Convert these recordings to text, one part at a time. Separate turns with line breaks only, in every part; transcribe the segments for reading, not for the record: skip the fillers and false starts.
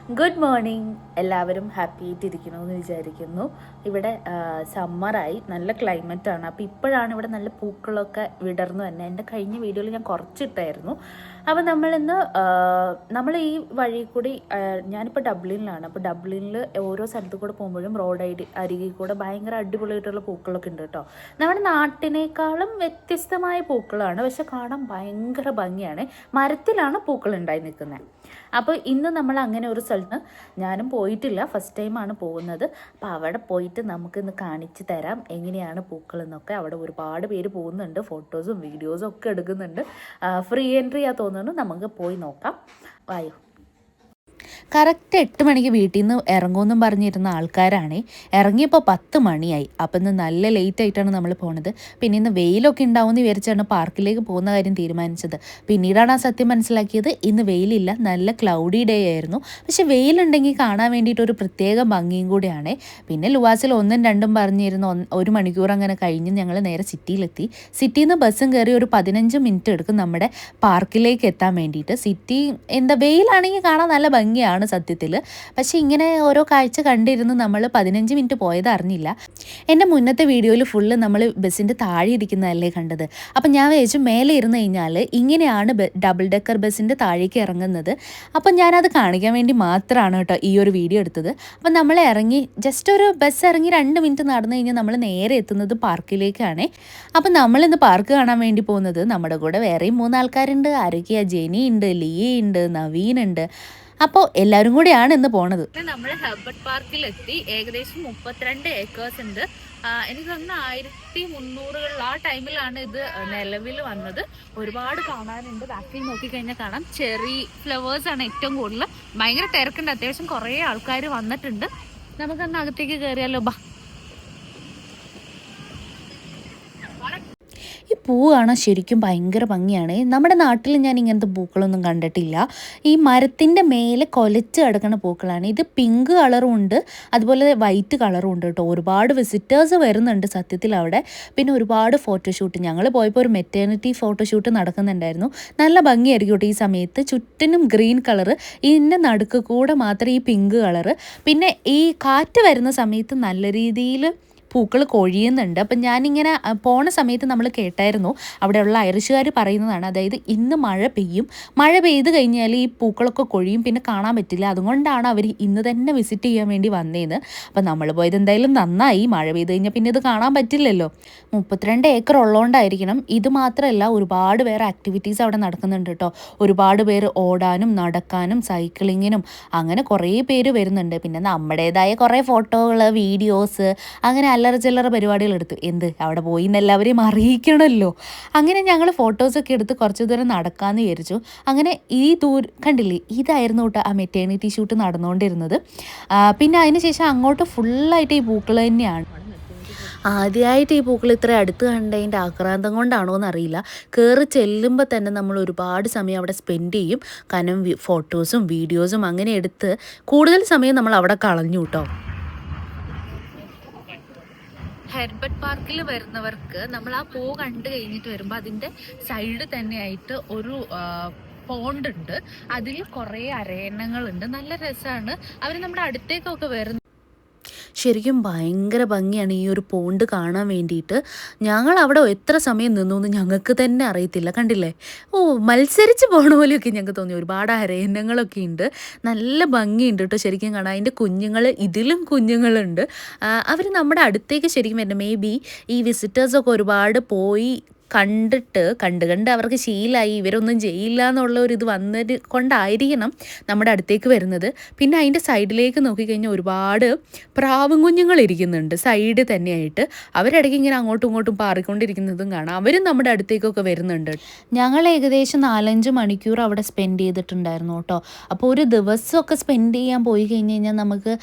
Good morning. എല്ലാവരും happy ആയിട്ടിരിക്കണമെന്ന് വിചാരിക്കുന്നു. ഇവിടെ സമ്മറായി, നല്ല ക്ലൈമറ്റാണ്. അപ്പോൾ ഇപ്പോഴാണ് ഇവിടെ നല്ല പൂക്കളൊക്കെ വിടർന്നു തന്നെ. എൻ്റെ കഴിഞ്ഞ വീഡിയോയിൽ ഞാൻ കുറച്ചിട്ടായിരുന്നു. അപ്പോൾ നമ്മൾ ഈ വഴി കൂടി, ഞാനിപ്പോൾ ഡബ്ലിനിലാണ്. അപ്പോൾ ഡബ്ലിനിൽ ഓരോ സ്ഥലത്ത് കൂടെ പോകുമ്പോഴും അരികിൽ കൂടെ ഭയങ്കര അടിപൊളിയായിട്ടുള്ള പൂക്കളൊക്കെ ഉണ്ട് കേട്ടോ. നമ്മുടെ നാട്ടിനേക്കാളും വ്യത്യസ്തമായ പൂക്കളാണ്, പക്ഷെ കാണാൻ ഭയങ്കര ഭംഗിയാണ്. മരത്തിലാണ് പൂക്കൾ ഉണ്ടായി നിൽക്കുന്നത്. അപ്പോൾ ഇന്ന് നമ്മൾ അങ്ങനെ ഒരു സ്ഥലത്ത് ഞാനും പോയിട്ടില്ല, ഫസ്റ്റ് ടൈമാണ് പോകുന്നത്. അപ്പോൾ അവിടെ പോയിട്ട് നമുക്കിന്ന് കാണിച്ചു തരാം എങ്ങനെയാണ് പൂക്കൾ എന്നൊക്കെ. അവിടെ ഒരുപാട് പേര് പോകുന്നുണ്ട്, ഫോട്ടോസും വീഡിയോസും ഒക്കെ എടുക്കുന്നുണ്ട്. ഫ്രീ എൻട്രി ആ തോന്നുന്നു. നമുക്ക് പോയി നോക്കാം, വായോ. കറക്റ്റ് 8 മണിക്ക് വീട്ടിൽ നിന്ന് ഇറങ്ങുമെന്നും പറഞ്ഞിരുന്ന ആൾക്കാരാണേ. ഇറങ്ങിയപ്പോൾ 10 മണിയായി. അപ്പം ഇന്ന് നല്ല ലേറ്റ് ആയിട്ടാണ് നമ്മൾ പോണത്. പിന്നെ ഇന്ന് വെയിലൊക്കെ ഉണ്ടാവുമെന്ന് വിചാരിച്ചാണ് പാർക്കിലേക്ക് പോകുന്ന കാര്യം തീരുമാനിച്ചത്. പിന്നീടാണ് ആ സത്യം മനസ്സിലാക്കിയത്, ഇന്ന് വെയിലില്ല, നല്ല ക്ലൗഡി ഡേ ആയിരുന്നു. പക്ഷെ വെയിലുണ്ടെങ്കിൽ കാണാൻ വേണ്ടിയിട്ട് ഒരു പ്രത്യേക ഭംഗിയും കൂടെയാണ്. പിന്നെ ലുവാസിൽ 1ഉം 2ഉം പറഞ്ഞിരുന്നു. 1 മണിക്കൂർ അങ്ങനെ കഴിഞ്ഞ് ഞങ്ങൾ നേരെ സിറ്റിയിലെത്തി. സിറ്റിയിൽ നിന്ന് ബസ്സും കയറി ഒരു 15 മിനിറ്റ് എടുക്കും നമ്മുടെ പാർക്കിലേക്ക് എത്താൻ വേണ്ടിയിട്ട്. സിറ്റി വെയിലാണെങ്കിൽ കാണാൻ നല്ല ഭംഗിയാണ് സത്യത്തിൽ. പക്ഷെ ഇങ്ങനെ ഓരോ കാഴ്ച കണ്ടിരുന്ന് നമ്മൾ 15 മിനിറ്റ് പോയത് അറിഞ്ഞില്ല. എൻ്റെ മുന്നത്തെ വീഡിയോയിൽ ഫുള്ള് നമ്മൾ ബസ്സിൻ്റെ താഴെ ഇരിക്കുന്നതല്ലേ കണ്ടത്. അപ്പം ഞാൻ വിചാരിച്ചു മേലെ ഇരുന്ന് കഴിഞ്ഞാൽ ഇങ്ങനെയാണ് ഡബിൾ ഡെക്കർ ബസ്സിൻ്റെ താഴേക്ക് ഇറങ്ങുന്നത്. അപ്പം ഞാനത് കാണിക്കാൻ വേണ്ടി മാത്രമാണ് കേട്ടോ ഈ ഒരു വീഡിയോ എടുത്തത്. അപ്പം നമ്മൾ ഇറങ്ങി ജസ്റ്റ് ഒരു ബസ് ഇറങ്ങി 2 മിനിറ്റ് നടന്നു കഴിഞ്ഞാൽ നമ്മൾ നേരെ എത്തുന്നത് പാർക്കിലേക്കാണ്. അപ്പം നമ്മളിന്ന് പാർക്ക് കാണാൻ വേണ്ടി പോകുന്നത്, നമ്മുടെ കൂടെ വേറെയും 3 ആൾക്കാരുണ്ട്. ആരൊക്കെയാ? ജെനി ഉണ്ട്, ലിയ ഉണ്ട്, നവീൻ ഉണ്ട്. അപ്പോൾ എല്ലാവരും കൂടിയാണ് ഇന്ന് പോണത്. നമ്മൾ ഹെർബർട്ട് പാർക്കിലെത്തി. ഏകദേശം 32 ഏക്കേഴ്സ് ഉണ്ട്. എനിക്ക് തോന്നുന്നു 1300 ആ ടൈമിലാണ് ഇത് നിലവിൽ വന്നത്. ഒരുപാട് കാണാനുണ്ട്. ബാക്കിൽ നോക്കിക്കഴിഞ്ഞാൽ കാണാം, ചെറി ഫ്ലവേഴ്സ് ആണ് ഏറ്റവും കൂടുതൽ. ഭയങ്കര തിരക്കുണ്ട്, അത്യാവശ്യം കുറേ ആൾക്കാർ വന്നിട്ടുണ്ട്. നമുക്കൊന്ന് അകത്തേക്ക് കയറിയാലോ, ബാ. ഈ പൂ കാണാൻ ശരിക്കും ഭയങ്കര ഭംഗിയാണ്. നമ്മുടെ നാട്ടിൽ ഞാൻ ഇങ്ങനത്തെ പൂക്കളൊന്നും കണ്ടിട്ടില്ല. ഈ മരത്തിൻ്റെ മേലെ കൊലച്ച് കിടക്കുന്ന പൂക്കളാണ്. ഇത് പിങ്ക് കളറും ഉണ്ട്, അതുപോലെ വൈറ്റ് കളറും ഉണ്ട് കേട്ടോ. ഒരുപാട് വിസിറ്റേഴ്സ് വരുന്നുണ്ട് സത്യത്തിൽ അവിടെ. പിന്നെ ഒരുപാട് ഫോട്ടോഷൂട്ട്, ഞങ്ങൾ പോയപ്പോൾ ഒരു മെറ്റേണിറ്റി ഫോട്ടോഷൂട്ട് നടക്കുന്നുണ്ടായിരുന്നു. നല്ല ഭംഗിയായിരിക്കും കേട്ടോ ഈ സമയത്ത്. ചുറ്റിനും ഗ്രീൻ കളറ്, ഇതിൻ്റെ നടുക്ക് കൂടെ മാത്രം ഈ പിങ്ക് കളറ്. പിന്നെ ഈ കാറ്റ് വരുന്ന സമയത്ത് നല്ല രീതിയിൽ പൂക്കൾ കൊഴിയുന്നുണ്ട്. അപ്പം ഞാനിങ്ങനെ പോണ സമയത്ത് നമ്മൾ കേട്ടായിരുന്നു, അവിടെയുള്ള ഐറിഷുകാർ പറയുന്നതാണ്, അതായത് ഇന്ന് മഴ പെയ്യും, മഴ പെയ്ത് കഴിഞ്ഞാൽ ഈ പൂക്കളൊക്കെ കൊഴിയും, പിന്നെ കാണാൻ പറ്റില്ല. അതുകൊണ്ടാണ് അവർ ഇന്ന് തന്നെ വിസിറ്റ് ചെയ്യാൻ വേണ്ടി വന്നേന്ന്. അപ്പം നമ്മൾ പോയത് എന്തായാലും നന്നായി. മഴ പെയ്ത് കഴിഞ്ഞാൽ പിന്നെ ഇത് കാണാൻ പറ്റില്ലല്ലോ. 32 ഏക്കർ ഉള്ളതുകൊണ്ടായിരിക്കണം. ഇത് മാത്രമല്ല, ഒരുപാട് വേറെ ആക്ടിവിറ്റീസ് അവിടെ നടക്കുന്നുണ്ട് കേട്ടോ. ഒരുപാട് പേര് ഓടാനും നടക്കാനും സൈക്ലിങ്ങിനും അങ്ങനെ കുറേ പേര് വരുന്നുണ്ട്. പിന്നെ നമ്മുടേതായ കുറേ ഫോട്ടോകൾ, വീഡിയോസ്, അങ്ങനെ അല്ലറ ചില്ലറ പരിപാടികൾ എടുത്തു. അവിടെ പോയി എന്ന് എല്ലാവരെയും അറിയിക്കണമല്ലോ. അങ്ങനെ ഞങ്ങൾ ഫോട്ടോസൊക്കെ എടുത്ത് കുറച്ച് ദൂരം നടക്കാമെന്ന് വിചാരിച്ചു. അങ്ങനെ ഈ കണ്ടില്ലേ, ഇതായിരുന്നു കേട്ടോ ആ മെറ്റേണിറ്റി ഷൂട്ട് നടന്നുകൊണ്ടിരുന്നത്. പിന്നെ അതിന് ശേഷം അങ്ങോട്ട് ഫുള്ളായിട്ട് ഈ പൂക്കൾ തന്നെയാണ്. ആദ്യമായിട്ട് ഈ പൂക്കൾ ഇത്ര അടുത്ത് കണ്ടതിൻ്റെ ആക്രാന്തം കൊണ്ടാണോ എന്നറിയില്ല, കയറി ചെല്ലുമ്പോൾ തന്നെ നമ്മൾ ഒരുപാട് സമയം അവിടെ സ്പെൻഡ് ചെയ്യും. കാരണം ഫോട്ടോസും വീഡിയോസും അങ്ങനെ എടുത്ത് കൂടുതൽ സമയം നമ്മൾ അവിടെ കളഞ്ഞു കേട്ടോ. ഹെർബർട്ട് പാർക്കിൽ വരുന്നവർക്ക് നമ്മൾ ആ പൂ കണ്ടു കഴിഞ്ഞിട്ട് വരുമ്പോൾ അതിൻ്റെ സൈഡ് തന്നെയായിട്ട് ഒരു പോണ്ട് ഉണ്ട്. അതിൽ കുറേ അരയന്നങ്ങളുണ്ട്. നല്ല രസമാണ്. അവർ നമ്മുടെ അടുത്തേക്കൊക്കെ വരുന്നത്. ശരിക്കും ഭയങ്കര ഭംഗിയാണ് ഈ ഒരു പോണ്ട് കാണാൻ വേണ്ടിയിട്ട്. ഞങ്ങൾ അവിടെ എത്ര സമയം നിന്നു എന്ന് ഞങ്ങൾക്ക് തന്നെ അറിയത്തില്ല. കണ്ടില്ലേ, മത്സരിച്ച് പോകണ പോലെയൊക്കെ ഞങ്ങൾക്ക് തോന്നി. ഒരുപാട് അരയന്നങ്ങളൊക്കെ ഉണ്ട്, നല്ല ഭംഗിയുണ്ട് കേട്ടോ ശരിക്കും കാണാൻ. അതിൻ്റെ കുഞ്ഞുങ്ങൾ, ഇതിലും കുഞ്ഞുങ്ങളുണ്ട്. അവർ നമ്മുടെ അടുത്തേക്ക് ശരിക്കും വരുന്നത്, മേ ബി ഈ വിസിറ്റേഴ്സൊക്കെ ഒരുപാട് പോയി കണ്ട് അവർക്ക് ശീലമായി, ഇവരൊന്നും ചെയ്യില്ല എന്നുള്ള ഒരു ഇത് വന്നത് കൊണ്ടായിരിക്കണം നമ്മുടെ അടുത്തേക്ക് വരുന്നത്. പിന്നെ അതിൻ്റെ സൈഡിലേക്ക് നോക്കിക്കഴിഞ്ഞാൽ ഒരുപാട് പ്രാവും കുഞ്ഞുങ്ങൾ ഇരിക്കുന്നുണ്ട് സൈഡ് തന്നെയായിട്ട്. അവരിടയ്ക്ക് ഇങ്ങനെ അങ്ങോട്ടും ഇങ്ങോട്ടും പാറിക്കൊണ്ടിരിക്കുന്നതും കാണാം. അവരും നമ്മുടെ അടുത്തേക്കൊക്കെ വരുന്നുണ്ട്. ഞങ്ങൾ ഏകദേശം 4-5 മണിക്കൂർ അവിടെ സ്പെൻഡ് ചെയ്തിട്ടുണ്ടായിരുന്നു കേട്ടോ. അപ്പോൾ ഒരു ദിവസമൊക്കെ സ്പെൻഡ് ചെയ്യാൻ പോയി കഴിഞ്ഞ് കഴിഞ്ഞാൽ നമുക്ക്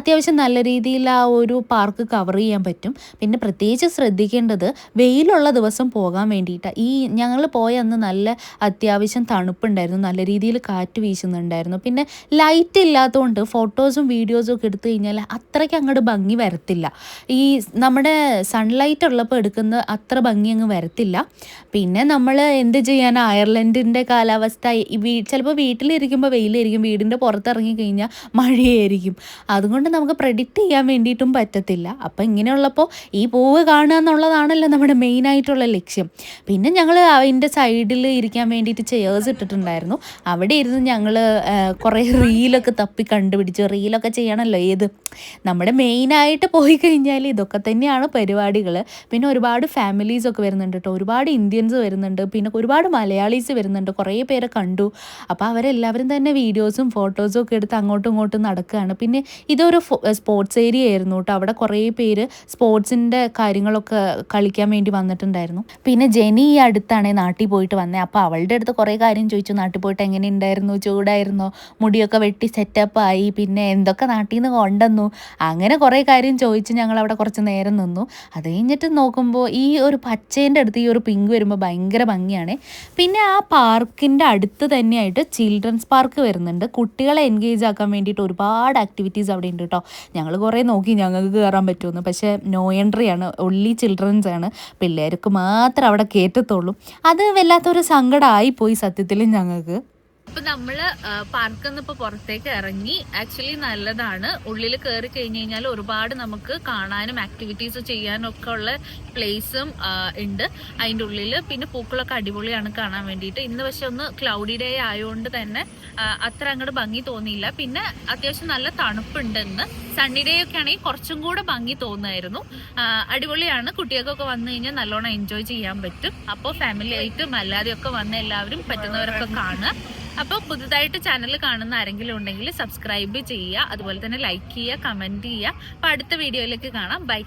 അത്യാവശ്യം നല്ല രീതിയിൽ ആ ഒരു പാർക്ക് കവർ ചെയ്യാൻ പറ്റും. പിന്നെ പ്രത്യേകിച്ച് ശ്രദ്ധിക്കേണ്ടത്, വെയിലുള്ള ദിവസം പോകാൻ വേണ്ടിയിട്ടാണ്. ഞങ്ങൾ പോയ അന്ന് നല്ല അത്യാവശ്യം തണുപ്പുണ്ടായിരുന്നു, നല്ല രീതിയിൽ കാറ്റ് വീശുന്നുണ്ടായിരുന്നു. പിന്നെ ലൈറ്റ് ഇല്ലാത്തതുകൊണ്ട് ഫോട്ടോസും വീഡിയോസും ഒക്കെ എടുത്തു കഴിഞ്ഞാൽ അത്രയ്ക്ക് അങ്ങോട്ട് ഭംഗി വരത്തില്ല. ഈ നമ്മുടെ സൺലൈറ്റ് ഉള്ളപ്പോൾ എടുക്കുന്ന അത്ര ഭംഗി അങ്ങ് വരത്തില്ല. പിന്നെ നമ്മൾ എന്ത് ചെയ്യാൻ, അയർലൻഡിൻ്റെ കാലാവസ്ഥ ചിലപ്പോൾ വീട്ടിലിരിക്കുമ്പോൾ വെയിലായിരിക്കും, വീടിൻ്റെ പുറത്തിറങ്ങി കഴിഞ്ഞാൽ മഴയായിരിക്കും. അതുകൊണ്ട് നമുക്ക് പ്രെഡിക്റ്റ് ചെയ്യാൻ വേണ്ടിയിട്ടും പറ്റത്തില്ല. അപ്പം ഇങ്ങനെയുള്ളപ്പോൾ ഈ പൂവ് കാണുക എന്നുള്ളതാണല്ലോ നമ്മുടെ മെയിനായിട്ടുള്ള ലക്ഷ്യം. പിന്നെ ഞങ്ങൾ അതിൻ്റെ സൈഡിൽ ഇരിക്കാൻ വേണ്ടിയിട്ട് ചെയേഴ്സ് ഇട്ടിട്ടുണ്ടായിരുന്നു. അവിടെ ഇരുന്ന് ഞങ്ങൾ കുറേ റീലൊക്കെ തപ്പി കണ്ടുപിടിച്ചു. റീലൊക്കെ ചെയ്യണമല്ലോ, നമ്മുടെ മെയിനായിട്ട് പോയി കഴിഞ്ഞാൽ ഇതൊക്കെ തന്നെയാണ് പരിപാടികൾ. പിന്നെ ഒരുപാട് ഫാമിലീസൊക്കെ വരുന്നുണ്ട് കേട്ടോ, ഒരുപാട് ഇന്ത്യൻസ് വരുന്നുണ്ട്, പിന്നെ ഒരുപാട് മലയാളീസ് വരുന്നുണ്ട്. കുറേ പേരെ കണ്ടു. അപ്പോൾ അവരെല്ലാവരും തന്നെ വീഡിയോസും ഫോട്ടോസും ഒക്കെ എടുത്ത് അങ്ങോട്ടും ഇങ്ങോട്ടും നടക്കുകയാണ്. പിന്നെ ഇതൊരു സ്പോർട്സ് ഏരിയ ആയിരുന്നു കേട്ടോ. അവിടെ കുറേ പേര് സ്പോർട്സിൻ്റെ കാര്യങ്ങളൊക്കെ കളിക്കാൻ വേണ്ടി വന്നിട്ടുണ്ടായിരുന്നു. പിന്നെ ജെനി ഈ അടുത്താണ് നാട്ടിൽ പോയിട്ട് വന്നത്. അപ്പോൾ അവളുടെ അടുത്ത് കുറേ കാര്യം ചോദിച്ചു. നാട്ടിൽ പോയിട്ട് എങ്ങനെ ഉണ്ടായിരുന്നു, ചൂടായിരുന്നോ, മുടിയൊക്കെ വെട്ടി സെറ്റപ്പായി, പിന്നെ എന്തൊക്കെ നാട്ടിൽ നിന്ന് കൊണ്ടുവന്നു, അങ്ങനെ കുറേ കാര്യം ചോദിച്ച് ഞങ്ങൾ അവിടെ കുറച്ച് നേരം നിന്നു. അത് കഴിഞ്ഞിട്ട് നോക്കുമ്പോൾ ഈ ഒരു പച്ചേൻ്റെ അടുത്ത് ഈ ഒരു പിങ്ക് വരുമ്പോൾ ഭയങ്കര ഭംഗിയാണ്. പിന്നെ ആ പാർക്കിൻ്റെ അടുത്ത് തന്നെയായിട്ട് ചിൽഡ്രൻസ് പാർക്ക് വരുന്നുണ്ട്. കുട്ടികളെ എൻഗേജ് ആക്കാൻ വേണ്ടിയിട്ട് ഒരുപാട് ആക്ടിവിറ്റീസ് അവിടെ ഉണ്ട് കേട്ടോ. ഞങ്ങൾ കുറേ നോക്കി ഞങ്ങൾക്ക് കയറാൻ പറ്റുമെന്ന്, പക്ഷേ നോ എൻട്രി ആണ്, ഒൺലി ചിൽഡ്രൻസ് ആണ്, പിള്ളേർക്ക് മാത്രം അവിടെ കയറ്റത്തുള്ളൂ. അത് വല്ലാത്തൊരു സങ്കടമായിപ്പോയി സത്യത്തിൽ ഞങ്ങൾക്ക്. അപ്പൊ നമ്മള് പാർക്കിൽ നിന്ന് ഇപ്പൊ പുറത്തേക്ക് ഇറങ്ങി. ആക്ച്വലി നല്ലതാണ്. ഉള്ളിൽ കയറി കഴിഞ്ഞ് കഴിഞ്ഞാൽ ഒരുപാട് നമുക്ക് കാണാനും ആക്ടിവിറ്റീസ് ചെയ്യാനും ഒക്കെ ഉള്ള പ്ലേസും ഉണ്ട് അതിൻ്റെ ഉള്ളിൽ. പിന്നെ പൂക്കളൊക്കെ അടിപൊളിയാണ് കാണാൻ വേണ്ടിയിട്ട്. ഇന്ന് പക്ഷെ ഒന്ന് ക്ലൗഡി ഡേ ആയതുകൊണ്ട് തന്നെ അത്ര അങ്ങോട്ട് ഭംഗി തോന്നിയില്ല. പിന്നെ അത്യാവശ്യം നല്ല തണുപ്പുണ്ടെന്ന്. സണ്ണി ഡേ ഒക്കെ ആണെങ്കിൽ കുറച്ചും കൂടെ ഭംഗി തോന്നുമായിരുന്നു. അടിപൊളിയാണ്. കുട്ടികൾക്കൊക്കെ വന്നു കഴിഞ്ഞാൽ നല്ലോണം എൻജോയ് ചെയ്യാൻ പറ്റും. അപ്പോൾ ഫാമിലി ആയിട്ടും അല്ലാതെയൊക്കെ വന്ന് എല്ലാവരും പറ്റുന്നവരൊക്കെ കാണുക. അപ്പോൾ പുതുതായിട്ട് ചാനൽ കാണുന്ന ആരെങ്കിലും ഉണ്ടെങ്കിൽ സബ്സ്ക്രൈബ് ചെയ്യുക, അതുപോലെ തന്നെ ലൈക്ക് ചെയ്യുക, കമൻറ്റ് ചെയ്യുക. അപ്പോൾ അടുത്ത വീഡിയോയിലേക്ക് കാണാം. ബൈ.